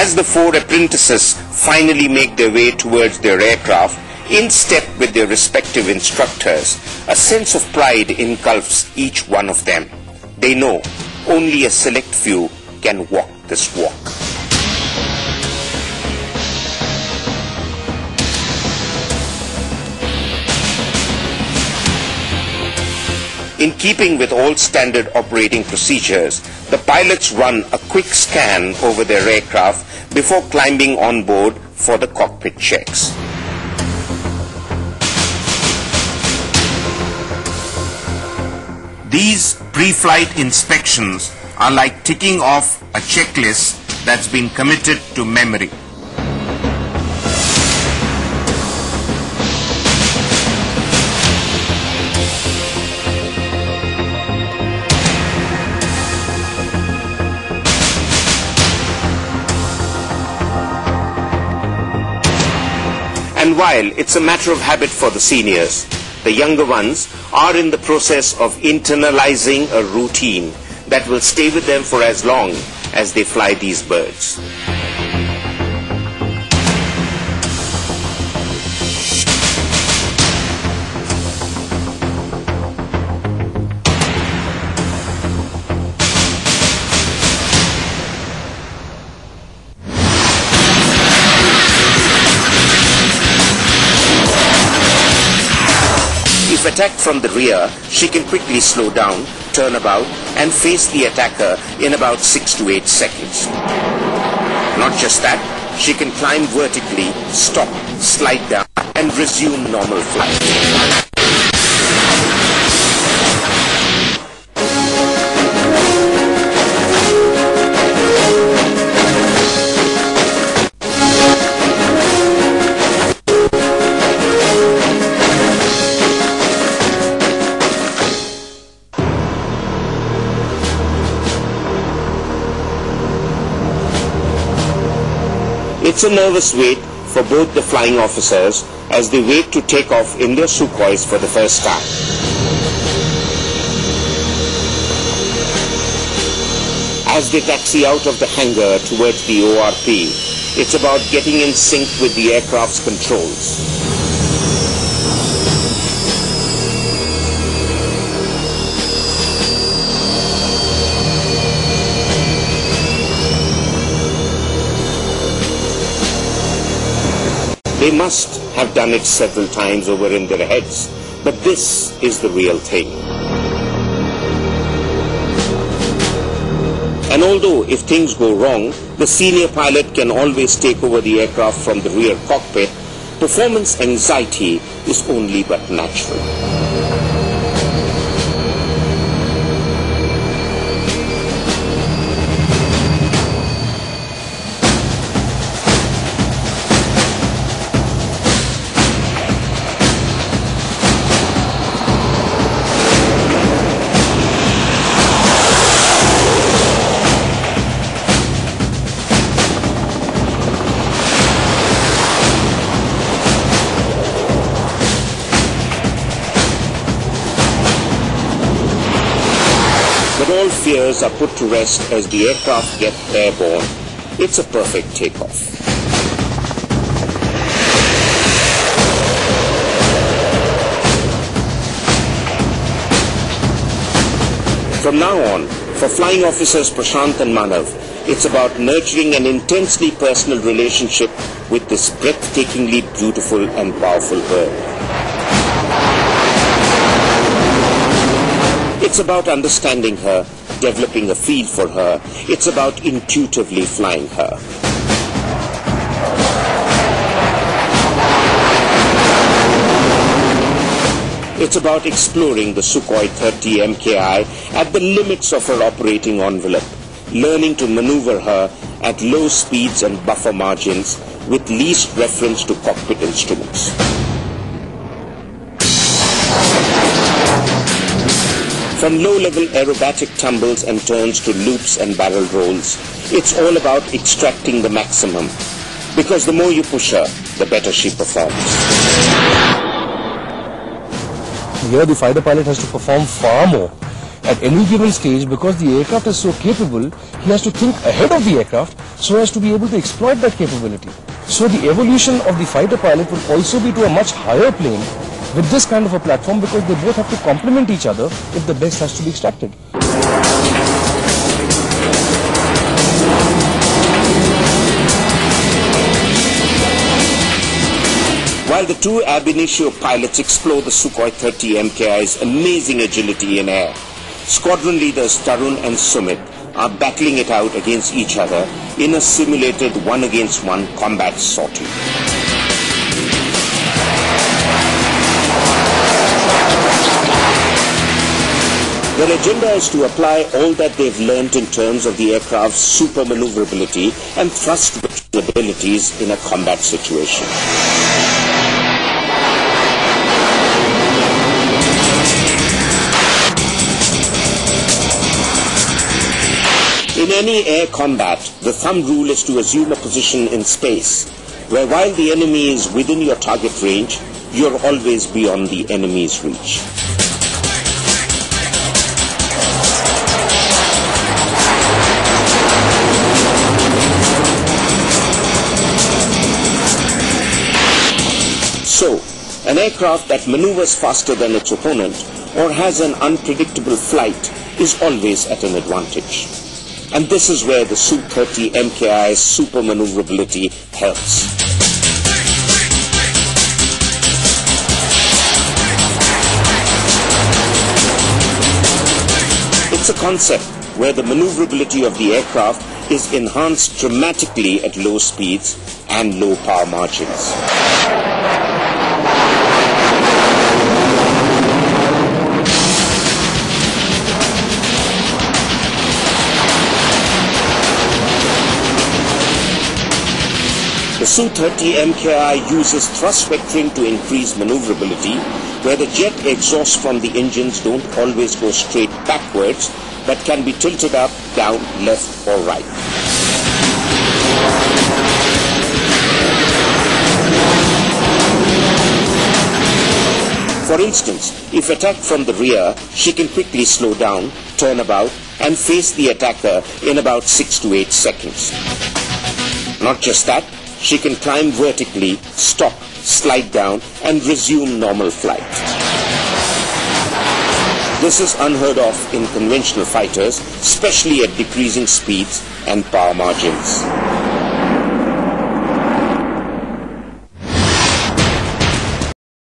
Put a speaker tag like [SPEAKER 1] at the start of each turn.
[SPEAKER 1] As the four apprentices finally make their way towards their aircraft, in step with their respective instructors, a sense of pride engulfs each one of them. They know only a select few can walk this walk. In keeping with all standard operating procedures, the pilots run a quick scan over their aircraft before climbing on board for the cockpit checks. These pre-flight inspections are like ticking off a checklist that's been committed to memory. And while it's a matter of habit for the seniors, the younger ones are in the process of internalizing a routine that will stay with them for as long as they fly these birds. If attacked from the rear, she can quickly slow down, turn about, and face the attacker in about 6 to 8 seconds. Not just that, she can climb vertically, stop, slide down, and resume normal flight. It's a nervous wait for both the flying officers as they wait to take off in their Sukhois for the first time. As they taxi out of the hangar towards the ORP, it's about getting in sync with the aircraft's controls. They must have done it several times over in their heads, but this is the real thing. And although if things go wrong, the senior pilot can always take over the aircraft from the rear cockpit, performance anxiety is only but natural. But all fears are put to rest as the aircraft gets airborne. It's a perfect takeoff. From now on, for flying officers Prashant and Manav, it's about nurturing an intensely personal relationship with this breathtakingly beautiful and powerful bird. It's about understanding her, developing a feel for her. It's about intuitively flying her. It's about exploring the Su-30 MKI at the limits of her operating envelope, learning to maneuver her at low speeds and buffer margins with least reference to cockpit instruments. From low-level aerobatic tumbles and turns to loops and barrel rolls, it's all about extracting the maximum, because the more you push her, the better she performs.
[SPEAKER 2] Here the fighter pilot has to perform far more at any given stage because the aircraft is so capable. He has to think ahead of the aircraft so as to be able to exploit that capability. So the evolution of the fighter pilot will also be to a much higher plane with this kind of a platform, because they both have to complement each other if the best has to be extracted.
[SPEAKER 1] While the two ab initio pilots explore the Su-30 MKI's amazing agility in air, squadron leaders Tarun and Sumit are battling it out against each other in a simulated one-against-one combat sortie. Their agenda is to apply all that they've learnt in terms of the aircraft's super maneuverability and thrust abilities in a combat situation. In any air combat, the thumb rule is to assume a position in space, where while the enemy is within your target range, you're always beyond the enemy's reach. So, an aircraft that maneuvers faster than its opponent or has an unpredictable flight is always at an advantage. And this is where the Su-30 MKI's super maneuverability helps. It's a concept where the maneuverability of the aircraft is enhanced dramatically at low speeds and low power margins. The Su-30 MKI uses thrust vectoring to increase maneuverability, where the jet exhausts from the engines don't always go straight backwards, but can be tilted up, down, left or right. For instance, if attacked from the rear, she can quickly slow down, turn about and face the attacker in about 6 to 8 seconds. Not just that, she can climb vertically, stop, slide down and resume normal flight. This is unheard of in conventional fighters, especially at decreasing speeds and power margins.